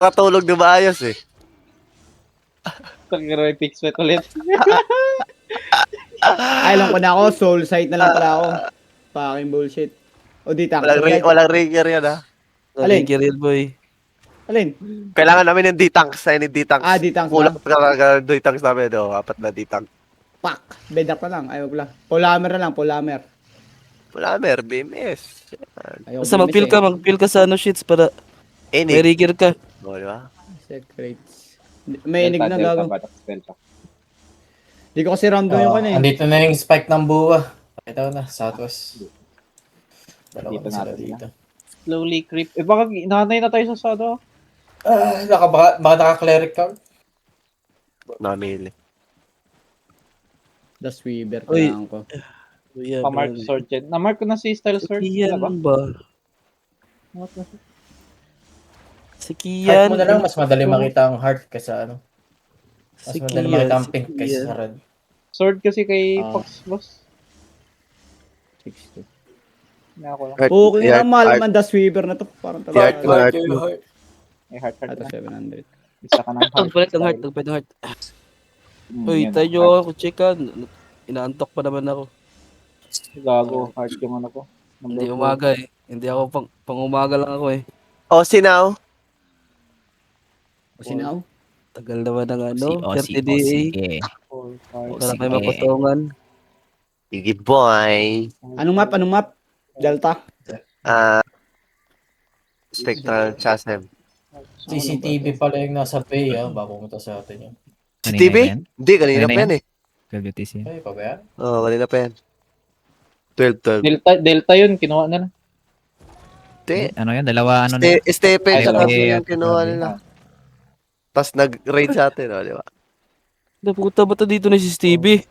Nakatulog na maayos eh. Tangiro may pick sweat ulit. Ay, alam ko na ako. Soul sight na lang pala ako. Fucking bullshit. O di tank. Walang ringer yan ha. Alin? Alin? Boy. Alin? Kailangan namin ng D-tanks. Ayun yung D-tanks. Ah, D-tanks Kulang na. ka D-tanks namin. Oh, 4 na D-tanks. Pak. Bedak na lang. Ayaw ko lang. Polamer na lang. Polamer. Polamer, BMS. Ayaw Basta mag-fill ka sa ano shits para may Enig. rigger ka. Oh, di ba? Secrets. May inig na gago. Delta. Di ko kasi random yung kan eh. Andito na yung spike ng buwa. Ito na, southwest. Dalawa Dito na sila natin dito. Slowly creep. Eh baka nanay na tayo sa sado. Baka naka-cleric ka? Namili. The Sweeper. Uy. Kailangan ko. Yeah, Pa-mark sword gen. Na-mark ko na si Style Sword. Kian Wala ba? ba? What was it? Si Heart Kian. mo na lang, mas madali makita ang heart kaysa ano. Mas Si madali Kian, makita ang si pink kaysa Kian. sa red. Sword kasi kay Ah. Fox, boss. 6-2. Na ako lang. Okay na, mahal naman The Sweeper na to. Parang Heart mo, talaga. heart mo. May heart Ito na. 700. Isa ka ng heart. Nagpalit ng heart, nagpalit ng heart. Uy, Yan, tayo heart. ako checkan. Inaantok pa naman ako. Gago, heart yung ano ko. Hindi umaga eh. Hindi ako pang umaga lang ako eh. Oh, sinaw. O sinaw? Tagal naman ng ano, O, 30 DA. sige. Para may sige. makutungan. Sige, boy. Anong map? Anong map? Delta? Spectral Chasm. CCTV pala yung nasa bay bago pumunta sa atin yun. Si Kanina TV? ba yan? Hindi, kanina Kanina pa yan eh. WTC. Ay, pa ba yan? Oh, kanina pa yan. 12. Delta yun, kinuha na lang. Hindi. Ano yan? Dalawa ano na? Stephen Ay, sa dalawa. yung kinuha nila. Tapos nag-raid sa atin, oh, di ba? Puta ba to dito na si Stevie?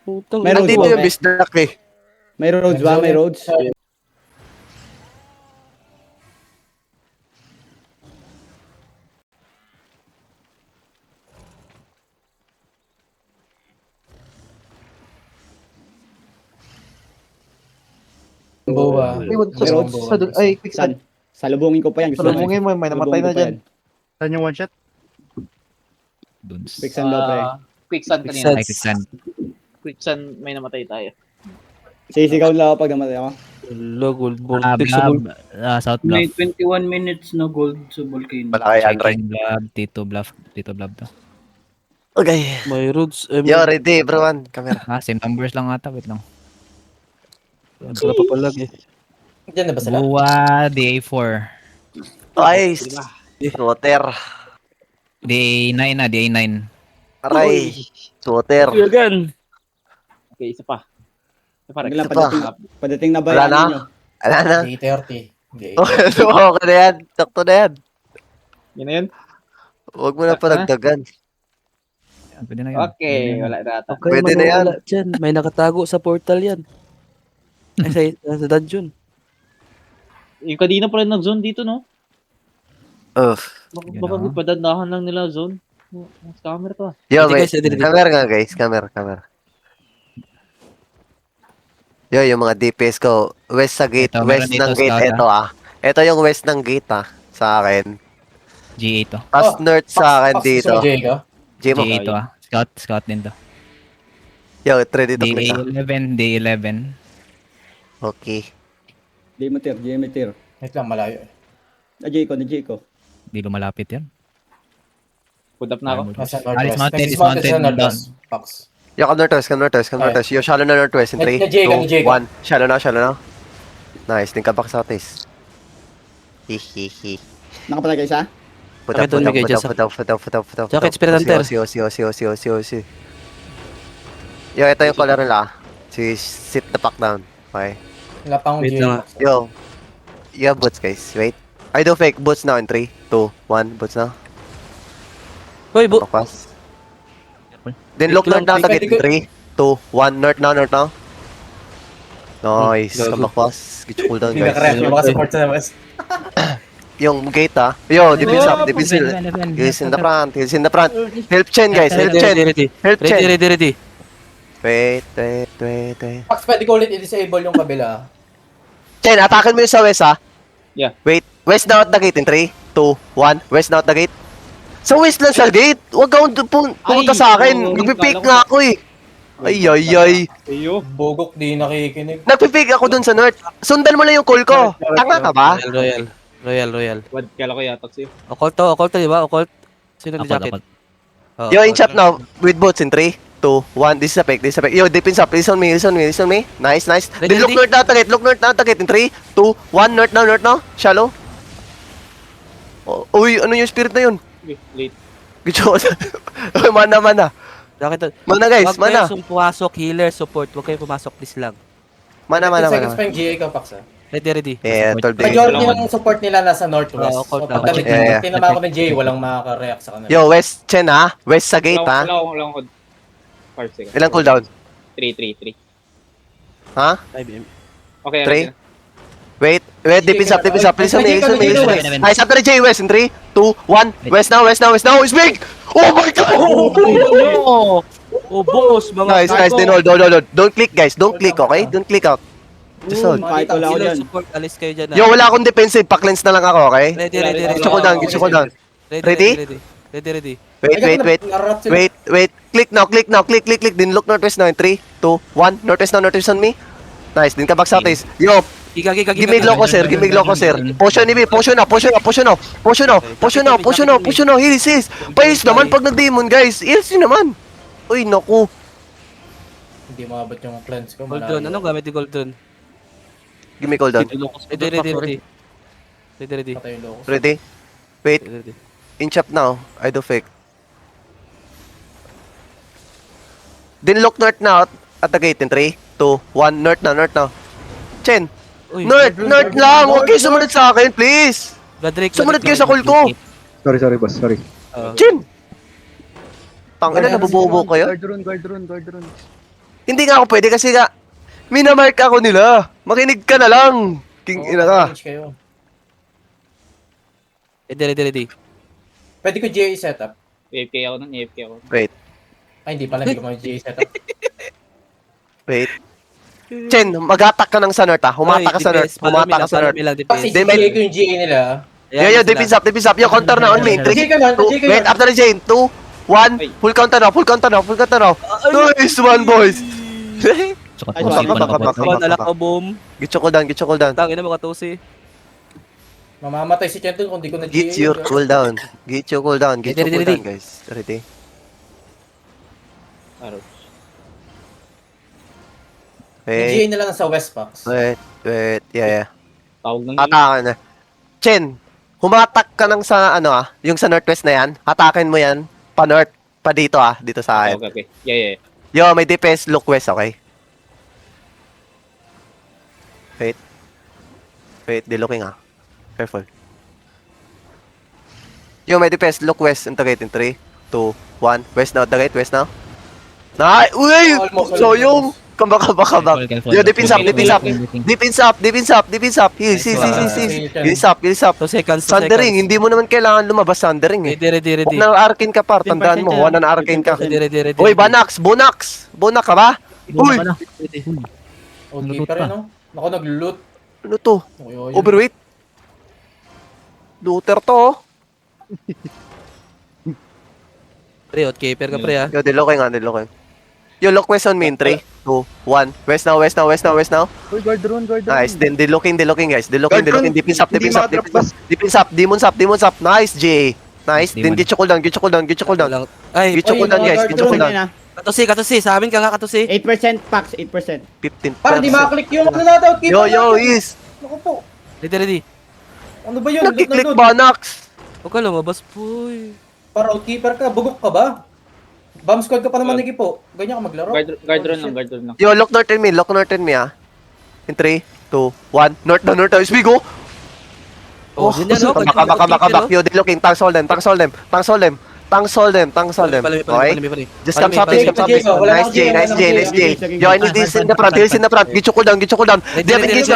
Putang Meron Nandito ba? yung Bisdak eh. May roads ba? May roads? Buwa. Ay, wag May roads? Ay, quick Saan? Salubungin ko pa yan. Gusto ko. Salubungin mo, may namatay Salubungin na ko pa dyan. yan. Saan yung one shot? Dun. Quicksand daw pre. Quicksand Quicksand. kanina. Ay, quicksand. Quicksand, may namatay tayo. Sisigaw lang ako pag namatay ako. Hello, gold ball. Blab. South May Bluff. 21 minutes na gold sa volcano. Malaki yan, right? Checking Blab. Tito Bluff. Tito Blab to. Okay. May roads. Yo, ready, bro. Camera. Same numbers lang ata. Wait lang. Wala pa palag eh. Diyan na ba sila? Buwa, DA4. Nice. Water. DA9 na, DA9. Aray. Water. Yagan. Okay, isa pa. Isa pa, Rex. Biglang Isa pa. padating na ba Wala yan na? ninyo? Ala na. Day 30. Day Oh, okay na yan. Sakto na yan. Yun na yun? Huwag mo na paragdagan. Pwede na yun. Okay, Pwede na yun. wala na ata. Okay, Pwede na yan. manwala dyan. May nakatago sa portal yan. Ay, sa dungeon. Yung kanina pala nag-zone dito, no? Yun Baka na. padadahan lang nila zone. Ang scammer to. Yo, Hindi wait. guys, hindi. Camera nga, guys. Camera. Yo, yung mga DPS ko. West sa gate. Ito, West meron dito, ng gate. scout, Ito Ito yung west ng gate sa akin. GA to. Tapos north sa akin dito. Sa J ka? Jimo. GA to Scout din to. Yo, ready to click ah. DA11, DA11. Okay. Dimeter. Wait lang, malayo. Na-J ko. Di lumalapit yan. Put up na ako. Nasa Alice northwest. Mountain, Next is mountain sa mountain northwest. Fox. Yo, come northwest. Yo, shallow na northwest. In 3, Na-J ka, 2, na-J ka. 1. Shallow na. Nice. Think ka back southeast. Hihihi. Nakapala kayo isa? Put Okay, doon, Miguel, just- Jacket, Spirit Hunter. Si. Yo, ito yung color nila. Sit the pack down. Okay. Wala pang Wait J. lang. Yo. You have boots, guys. Wait. I do fake boots now in 3, 2, 1. Boots now. Hoy, Bakwas. Then look north now target in 3, 2, 1. North now. Nice. Gago. Kabakwas. Get your cooldown, Hindi guys. nakaref. Yung mga support sa west. Yung gate Yo, defense up. He's in the front. Help Chen, guys. Help Chen. Ready. Help Chen. Ready. Wait. Fox, pwede ko ulit i-disable yung kabila. Chen, atakin mo yung sa west, ha? Yeah. Wait. West now at the gate in 3, 2, 1. West na out the gate. Sa west lang sa gate. Huwag kang pumunta Ay, sa akin. oo, Nagpipake kala ko- nga ako eh. Ay. Iyo. Bugok, di nakikinig. Nagpipake ako dun sa north. Sundan mo lang yung call ko. Tanga ka ba? Royal. Wad, kala ko yatak sa'yo. Occult to, di ba? Occult. Sino Ako, ni jacket? ako. Oo, Yo, in occult. shop now. With boats in 3, 2, 1. This is a fake. Yo, defense up. Listen me. Nice. Ready, Then look ready? north na target. In 3, 2, 1. North now. Shallow. Uy, ano yung spirit na yun? Okay, late. Gusto ko. Mana. Jacket. Mana guys, Huwag mana. kayong pumasok, healer, support. Huwag kayong pumasok, please lang. Mana. 15 seconds pa yung GA ko, Pax. Ready. Yeah, 12 days. Majority ng support nila nasa northwest. Oo, So, court pag Yeah. tinama ko ng GA, walang makaka-react sa kanila. Yo, west, Chen ha? West sa gate ha? Wala akong 5 seconds. Ilang cooldown? 3. Ha? Okay, 3? Wait, defense up. Listen me. Nice, after the J, west in 3, 2, 1. West now. It's big! Oh my god! Oh, boss, mga Nice, then hold. Don't click guys, don't click, okay? Don't click out. Just hold. Kahit wala ako healer, dyan. support, alis kayo dyan. Yo, wala akong defensive, pa-cleanse na lang ako, okay? Ready. Gusto ko down. Ready? Ready. Wait. Click now. Click. Then look northwest now in 3, 2, 1. Northwest on me. Nice, then ka back southeast. Yo, Giga. give me loco, sir. Potion ni B, potion now. Heals. Pais naman pag nag-demon, guys. Heals nyo naman. Uy, naku. Hindi maabot yung cleanse ko. Goldron, anong gamit ni Goldron? Give me cooldown. Ready. Patay yung locus. Ready? Wait, Ready. in chop now. I do fake. Then look north now at the gate in 3, 2, 1. North now. Chen, Uy, north lang. Huwag kayo sumunod sa akin, please. Bloodrake. Sumunod kayo sa call ko. Sorry, boss. Sorry. Chen! Tangina, nabubobo kayo? Guard run. Hindi nga ako pwede kasi nga, minamark ako nila. Makinig ka na lang. King ina ka. Change kayo. Ready. Pwede ko GA setup. AFK ako nun. Wait. Ay, hindi pala. Hindi ko mag-GA setup. Wait. Chen, mag-attack ka ng sa north ha. Humata ka sa north. Kasi Then GA ko yung GA nila. Yo, defense up. Yo, counter na on me. 3, GA ka nun. 2, wait, after the chain. 2, 1. Full counter now. Nice one, boys. Tsaka Ay, pusin baka, pa baka, na baka. Alak ko, boom. Get your cooldown. Tangin na mga tusi. Mamamatay si Chenton kung di ko na GA. Get your cooldown. Ready. Guys. Ready? GA nila nasa West Pax. Wait. Yeah. Tawag ng Atakan na. Chen, humatak ka ng sa yung sa northwest na yan. Atakin mo yan. Pa north. Pa dito dito sa akin. Okay. Yeah. Yo, may defense, look west, okay? Wait, di looking Careful. Yo, may defense, look west, into gate in 3, 2, 1. West now, the gate, west now. Uy! Almost. Soyong! Come back. Yo, defense up. Heals up. 2 seconds. Sundering, hindi mo naman kailangan lumabas Sundering eh. Ready. Huwag na arcane ka par, tandaan mo, huwag na arcane ka. Ready. Uy, Bonax! Bonak ka ba? Uy! Okay pa rin, no? Ako nag-loot. Ano to? Oy. Overweight? Looter to oh. Pre, keeper ka pre Yo, diloking. Yo, look west on me in 3, 2, 1. West now. Uy, guard run. Nice, then diloking guys. Diloking. Defense up. Hindi makatrap, boss. Defense up, demons up. Nice, J. Nice, then get your cooldown. Ay, Get your cooldown guys, get your cooldown. katusi. Sa amin ka nga katusi. 8% Pax, 8%. 15%. Para di makaklik yung ano natin. Yo, is. Naku po. Ready. Ano ba yun? Loot na Nagkiklik loot. Bonax. Huwag ka lumabas, puy. Para outkeeper ka, bugok ka ba? Bomb squad ka pa naman Nicky po. Ganyan ka maglaro. Guard run lang. Yo, look north in me In 3, 2, 1. North now. Is big oh. Oh, yun yan, no? Back. Yo, diloking. Tank soul them. Okay? Just come southeast. Nice J. Yo, I need this in the front. Heals in the front. Get your cooldown. Devin gets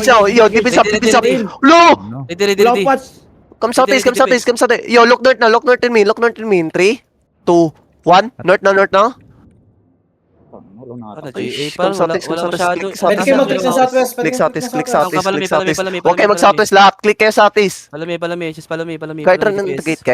now. Yo, defense up. Lo! Ready. Long pots. Come southeast. Yo, look north in me. In 3, 2, 1. North now. Ano, Ay, GA shh, parang wala come southeast, masyado. come Pwede kayo mag-click sa southwest. Click southeast, click southeast, Palami, click southeast. palami, Huwag kayo palami. mag southwest lahat, click kayo southeast. Palami, just palami. Kahit palami rin ng GPS. gate